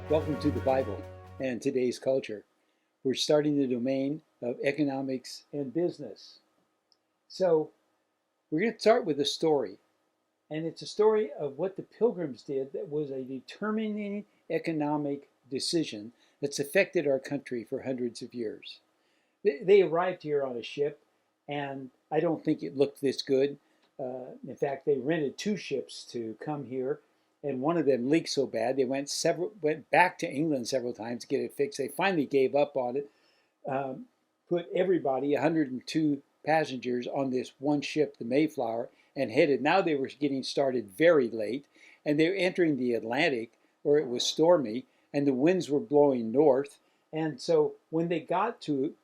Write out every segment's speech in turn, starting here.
Welcome to the Bible and today's culture. We're starting the domain of economics and business. So, we're going to start with a story, and it's a story of what the Pilgrims did that was a determining economic decision that's affected our country for hundreds of years. They arrived here on a ship, and I don't think it looked this good. In fact, they rented two ships to come here, and one of them leaked so bad they went back to England several times to get it fixed. They finally gave up on it, put everybody, 102 passengers, on this one ship, the Mayflower, and headed. Now they were getting started very late, and they were entering the Atlantic, where it was stormy, and the winds were blowing north. And so when they got to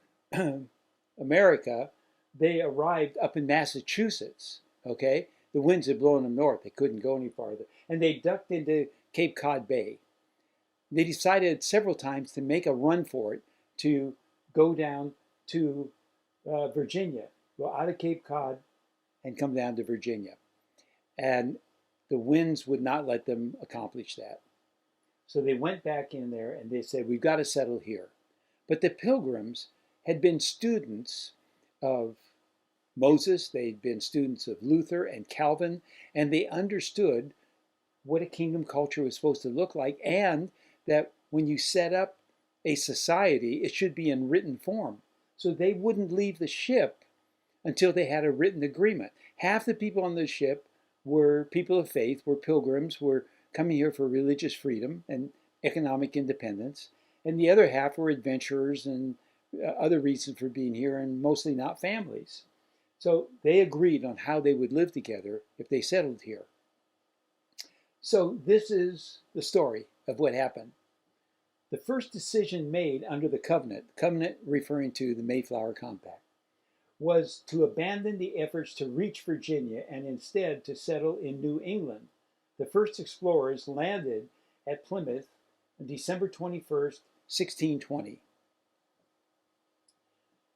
America, they arrived up in Massachusetts. Okay, the winds had blown them north. They couldn't go any farther, and they ducked into Cape Cod Bay. They decided several times to make a run for it, to go down to Virginia, go out of Cape Cod and come down to Virginia. And the winds would not let them accomplish that. So they went back in there and they said, we've got to settle here. But the Pilgrims had been students of Moses, they'd been students of Luther and Calvin, and they understood what a kingdom culture was supposed to look like, and that when you set up a society, it should be in written form. So they wouldn't leave the ship until they had a written agreement. Half the people on the ship were people of faith, were pilgrims, were coming here for religious freedom and economic independence, and the other half were adventurers and other reasons for being here, and mostly not families. So they agreed on how they would live together if they settled here. So this is the story of what happened. The first decision made under the covenant referring to the Mayflower Compact, was to abandon the efforts to reach Virginia and instead to settle in New England. The first explorers landed at Plymouth on December 21st, 1620.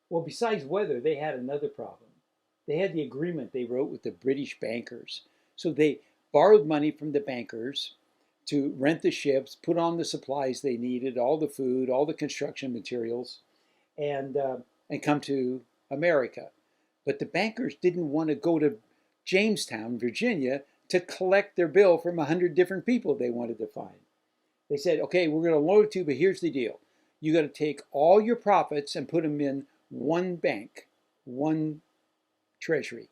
Well, besides weather, they had another problem. They had the agreement they wrote with the British bankers. So they borrowed money from the bankers to rent the ships, put on the supplies they needed, all the food, all the construction materials, and come to America. But the bankers didn't want to go to Jamestown, Virginia, to collect their bill from 100 different people they wanted to find. They said, okay, we're going to loan it to you, but here's the deal. You got to take all your profits and put them in one bank, one treasury.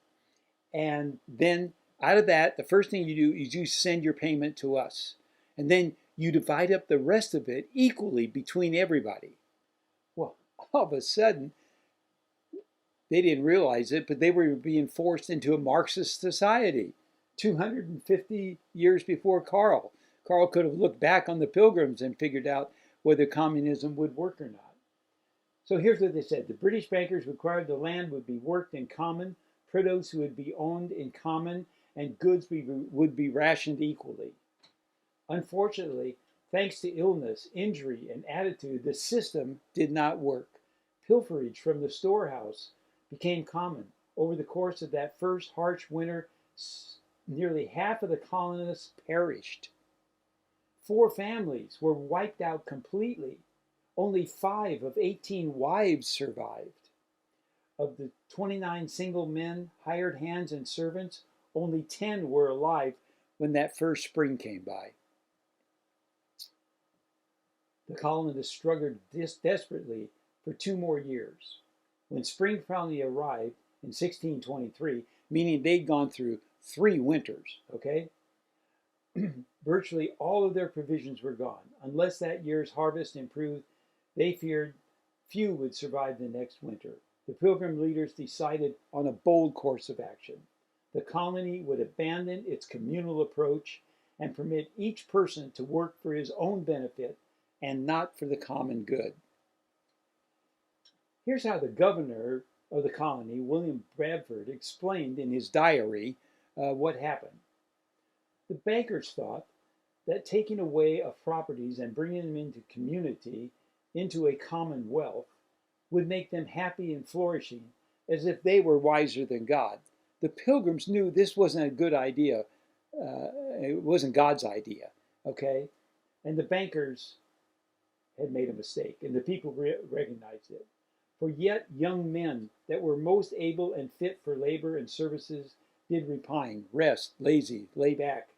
And then out of that, the first thing you do is you send your payment to us. And then you divide up the rest of it equally between everybody. Well, all of a sudden, they didn't realize it, but they were being forced into a Marxist society 250 years before Karl. Karl could have looked back on the Pilgrims and figured out whether communism would work or not. So here's what they said. The British bankers required the land would be worked in common, produce would be owned in common, and goods would be rationed equally. Unfortunately, thanks to illness, injury, and attitude, the system did not work. Pilferage from the storehouse became common. Over the course of that first harsh winter, nearly half of the colonists perished. 4 families were wiped out completely. Only 5 of 18 wives survived. Of the 29 single men, hired hands, and servants, only 10 were alive when that first spring came by. The colonists struggled desperately for 2 more years. When spring finally arrived in 1623, meaning they'd gone through 3 winters, okay? Virtually all of their provisions were gone. Unless that year's harvest improved, they feared few would survive the next winter. The Pilgrim leaders decided on a bold course of action. The colony would abandon its communal approach and permit each person to work for his own benefit and not for the common good. Here's how the governor of the colony, William Bradford, explained in his diary what happened. The bankers thought that taking away of properties and bringing them into community, into a commonwealth, would make them happy and flourishing, as if they were wiser than God. The Pilgrims knew this wasn't a good idea. It wasn't God's idea, okay? And the bankers had made a mistake, and the people recognized it. For yet young men that were most able and fit for labor and services did repine, rest, lazy, lay back,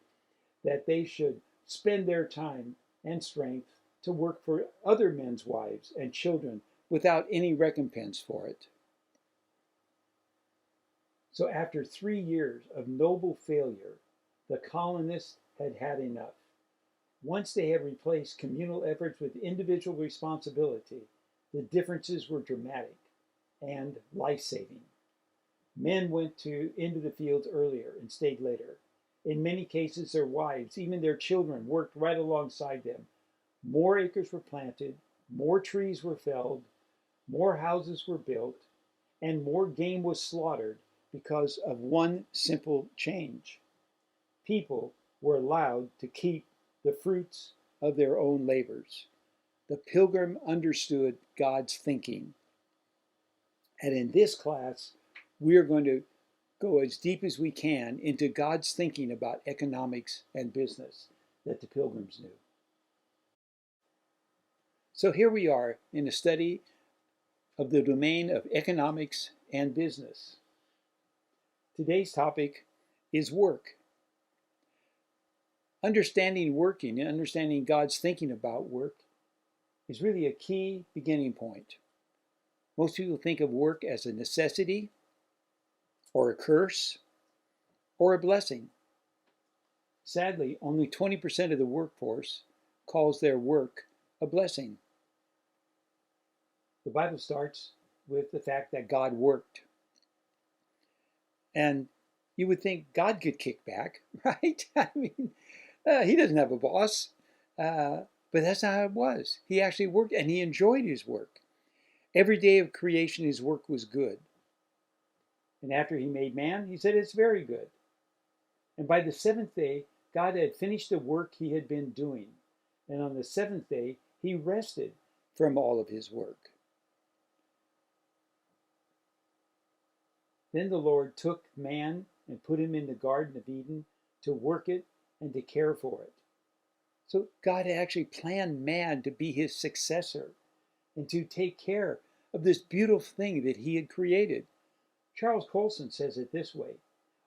that they should spend their time and strength to work for other men's wives and children without any recompense for it. So after 3 years of noble failure, the colonists had had enough. Once they had replaced communal efforts with individual responsibility, the differences were dramatic and life-saving. Men went into the fields earlier and stayed later. In many cases, their wives, even their children, worked right alongside them. More acres were planted, more trees were felled, more houses were built, and more game was slaughtered because of one simple change. People were allowed to keep the fruits of their own labors. The pilgrim understood God's thinking. And in this class, we are going to go as deep as we can into God's thinking about economics and business that the pilgrims knew. So here we are in a study of the domain of economics and business. Today's topic is work. Understanding working and understanding God's thinking about work is really a key beginning point. Most people think of work as a necessity, or a curse, or a blessing. Sadly, only 20% of the workforce calls their work a blessing. The Bible starts with the fact that God worked. And you would think God could kick back, right? I mean, he doesn't have a boss. But that's not how it was. He actually worked, and he enjoyed his work. Every day of creation, his work was good. And after he made man, he said, it's very good. And by the seventh day, God had finished the work he had been doing. And on the seventh day, he rested from all of his work. Then the Lord took man and put him in the Garden of Eden to work it and to care for it. So God had actually planned man to be his successor and to take care of this beautiful thing that he had created. Charles Colson says it this way: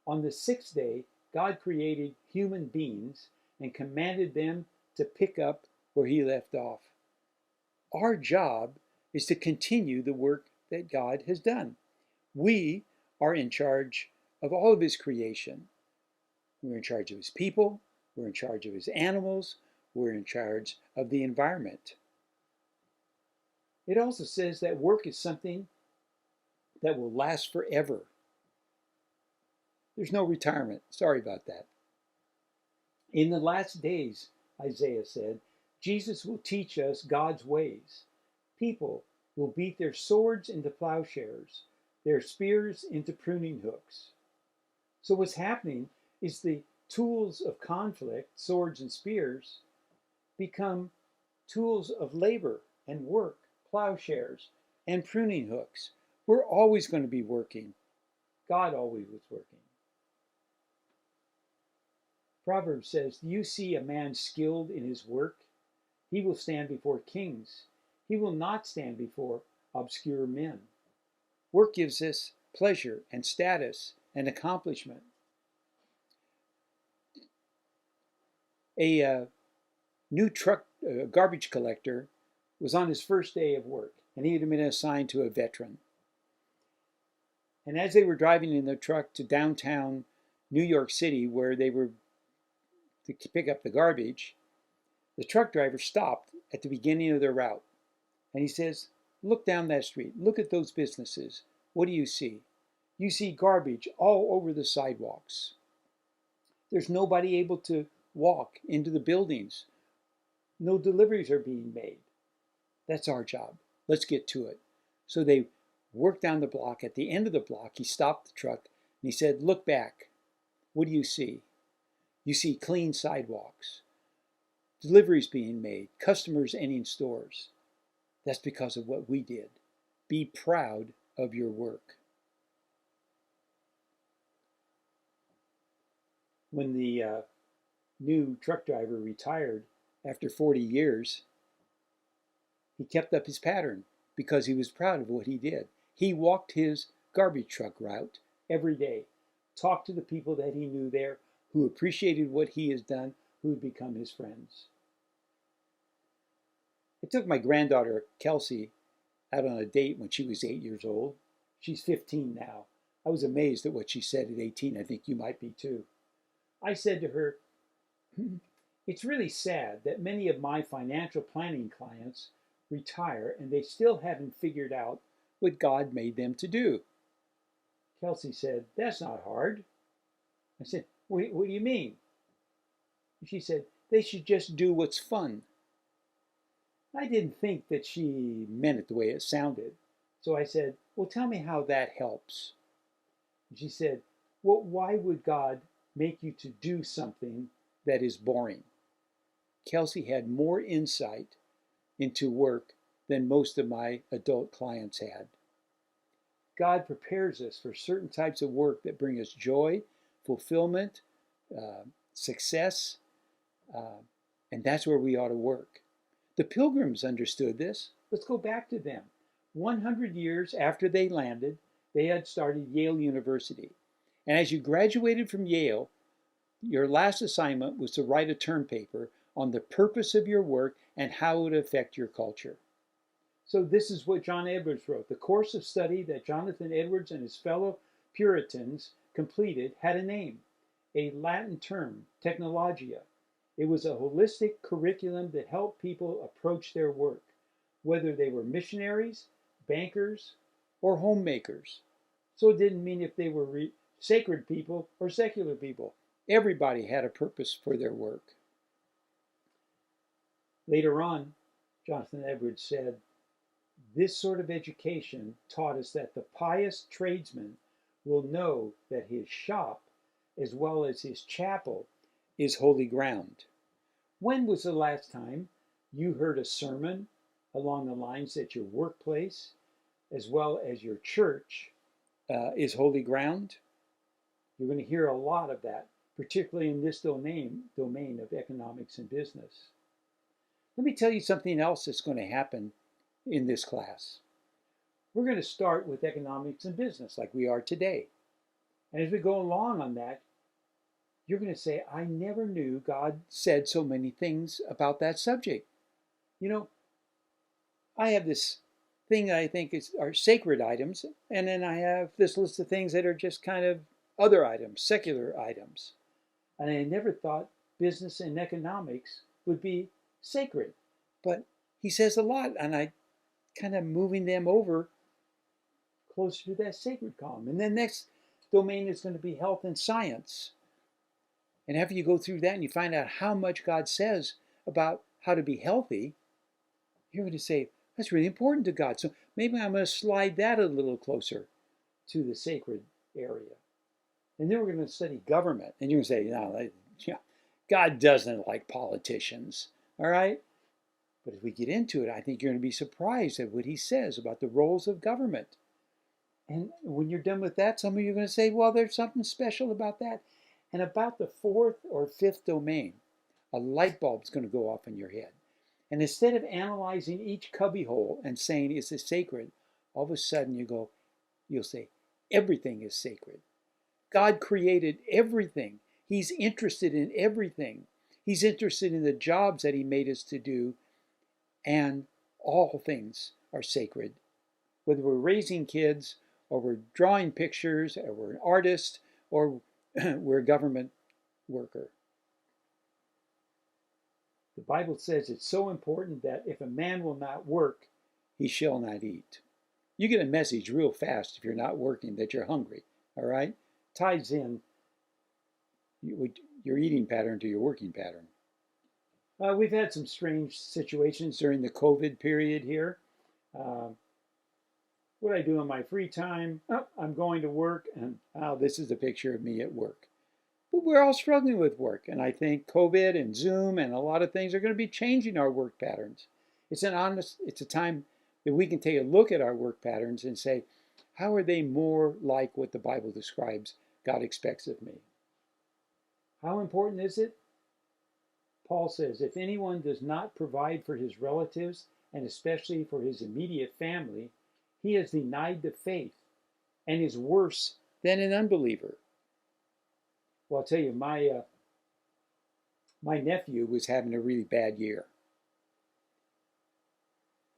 on the sixth day, God created human beings and commanded them to pick up where he left off. Our job is to continue the work that God has done. We are in charge of all of his creation. We're in charge of his people. We're in charge of his animals. We're in charge of the environment. It also says that work is something that will last forever. There's no retirement. Sorry about that. In the last days, Isaiah said, Jesus will teach us God's ways. People will beat their swords into plowshares, their spears into pruning hooks. So what's happening is the tools of conflict, swords and spears, become tools of labor and work, plowshares and pruning hooks. We're always going to be working. God always was working. Proverbs says, do you see a man skilled in his work? He will stand before kings. He will not stand before obscure men. Work gives us pleasure and status and accomplishment. A new truck garbage collector was on his first day of work, and he had been assigned to a veteran. And as they were driving in the truck to downtown New York City, where they were to pick up the garbage, the truck driver stopped at the beginning of their route. And he says, look down that street. Look at those businesses. What do you see? You see garbage all over the sidewalks. There's nobody able to walk into the buildings. No deliveries are being made. That's our job. Let's get to it. So they worked down the block. At the end of the block, he stopped the truck and he said, look back. What do you see? You see clean sidewalks, deliveries being made, customers entering stores. That's because of what we did. Be proud of your work. When the new truck driver retired after 40 years, He kept up his pattern because he was proud of what he did. He walked his garbage truck route every day, talked to the people that he knew there who appreciated what he has done, who had become his friends. I took my granddaughter, Kelsey, out on a date when she was 8 years old. She's 15 now. I was amazed at what she said at 18. I think you might be too. I said to her, it's really sad that many of my financial planning clients retire and they still haven't figured out what God made them to do. Kelsey said, that's not hard. I said, what do you mean? She said, they should just do what's fun. I didn't think that she meant it the way it sounded. So I said, well, tell me how that helps. And she said, well, why would God make you to do something that is boring? Kelsey had more insight into work than most of my adult clients had. God prepares us for certain types of work that bring us joy, fulfillment, success, and that's where we ought to work. The Pilgrims understood this. Let's go back to them. 100 years after they landed, they had started Yale University. And as you graduated from Yale, your last assignment was to write a term paper on the purpose of your work and how it would affect your culture. So this is what John Edwards wrote. The course of study that Jonathan Edwards and his fellow Puritans completed had a name, a Latin term, technologia. It was a holistic curriculum that helped people approach their work, whether they were missionaries, bankers, or homemakers. So it didn't mean if they were sacred people or secular people. Everybody had a purpose for their work. Later on, Jonathan Edwards said, this sort of education taught us that the pious tradesman will know that his shop, as well as his chapel, is holy ground. When was the last time you heard a sermon along the lines that your workplace, as well as your church, is holy ground? You're going to hear a lot of that, particularly in this domain of economics and business. Let me tell you something else that's going to happen in this class. We're going to start with economics and business like we are today. And as we go along on that, you're going to say, I never knew God said so many things about that subject. You know, I have this thing that I think are sacred items, and then I have this list of things that are just kind of other items, secular items. And I never thought business and economics would be sacred. But he says a lot, and I kind of moving them over closer to that sacred column. And the next domain is going to be health and science. And after you go through that and you find out how much God says about how to be healthy, you're going to say, that's really important to God. So maybe I'm going to slide that a little closer to the sacred area. And then we're going to study government. And you're going to say, no, God doesn't like politicians. All right? But as we get into it, I think you're going to be surprised at what he says about the roles of government. And when you're done with that, some of you are going to say, well, there's something special about that. And about the fourth or fifth domain, a light bulb's going to go off in your head. And instead of analyzing each cubbyhole and saying, is this sacred? All of a sudden you'll say, everything is sacred. God created everything. He's interested in everything. He's interested in the jobs that he made us to do. And all things are sacred. Whether we're raising kids, or we're drawing pictures, or we're an artist, or we're a government worker. The Bible says it's so important that if a man will not work, he shall not eat. You get a message real fast if you're not working that you're hungry, all right? Ties in your eating pattern to your working pattern. We've had some strange situations during the COVID period here. What I do in my free time, I'm going to work, and this is a picture of me at work. But we're all struggling with work, and I think COVID and Zoom and a lot of things are going to be changing our work patterns. It's a time that we can take a look at our work patterns and say, how are they more like what the Bible describes God expects of me? How important is it? Paul says, if anyone does not provide for his relatives and especially for his immediate family, he has denied the faith and is worse than an unbeliever. Well, I'll tell you, my nephew was having a really bad year.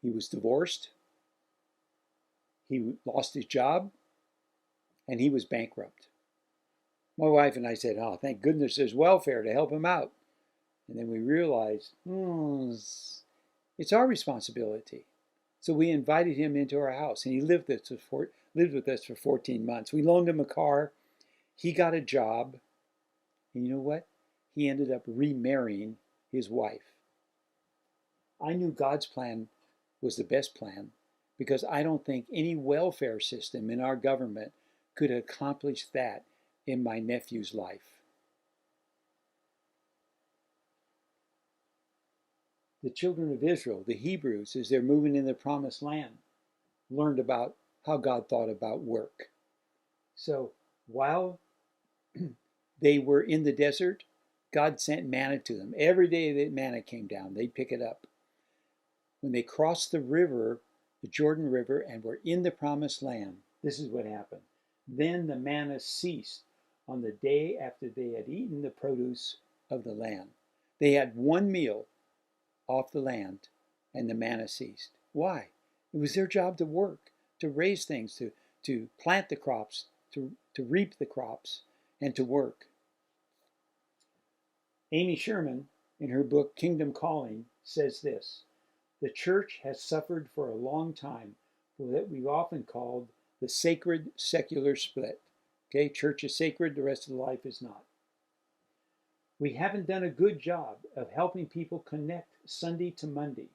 He was divorced, he lost his job, and he was bankrupt. My wife and I said, oh, thank goodness there's welfare to help him out. And then we realized, it's our responsibility. So we invited him into our house, and he lived with us for 14 months. We loaned him a car. He got a job. And you know what? He ended up remarrying his wife. I knew God's plan was the best plan because I don't think any welfare system in our government could accomplish that in my nephew's life. The children of Israel, the Hebrews, as they're moving in the promised land, learned about how God thought about work. So while they were in the desert, God sent manna to them. Every day that manna came down, they'd pick it up. When they crossed the river, the Jordan River, and were in the promised land, this is what happened. Then the manna ceased on the day after they had eaten the produce of the land. They had one meal off the land, and the manna ceased. Why? It was their job to work, to raise things, to plant the crops, to reap the crops, and to work. Amy Sherman, in her book Kingdom Calling, says this: the church has suffered for a long time for what we've often called the sacred secular split. Okay, church is sacred, the rest of the life is not. We haven't done a good job of helping people connect Sunday to Monday.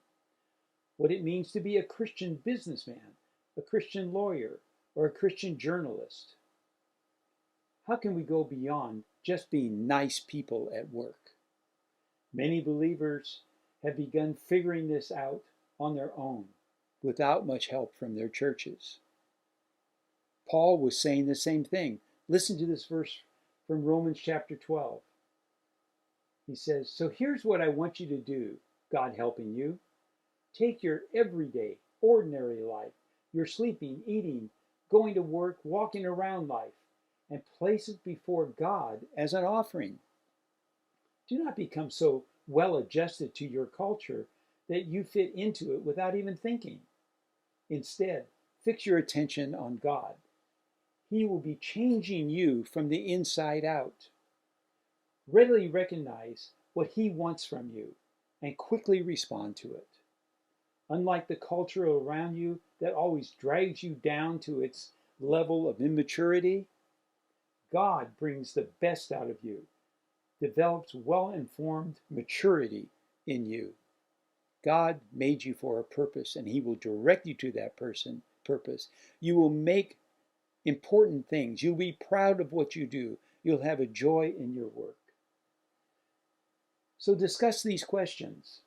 What it means to be a Christian businessman, a Christian lawyer, or a Christian journalist. How can we go beyond just being nice people at work? Many believers have begun figuring this out on their own without much help from their churches. Paul was saying the same thing. Listen to this verse from Romans chapter 12. He says, so here's what I want you to do, God helping you. Take your everyday, ordinary life, your sleeping, eating, going to work, walking around life, and place it before God as an offering. Do not become so well adjusted to your culture that you fit into it without even thinking. Instead, fix your attention on God. He will be changing you from the inside out. Readily recognize what He wants from you and quickly respond to it. Unlike the culture around you that always drags you down to its level of immaturity, God brings the best out of you, develops well-informed maturity in you. God made you for a purpose, and He will direct you to that purpose. You will make important things. You'll be proud of what you do. You'll have a joy in your work. So discuss these questions.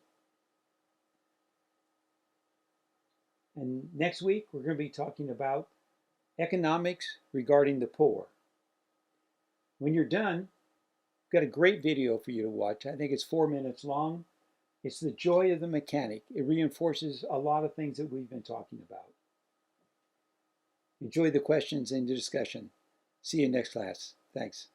And next week, we're going to be talking about economics regarding the poor. When you're done, I've got a great video for you to watch. I think it's 4 minutes long. It's the joy of the mechanic. It reinforces a lot of things that we've been talking about. Enjoy the questions and the discussion. See you next class. Thanks.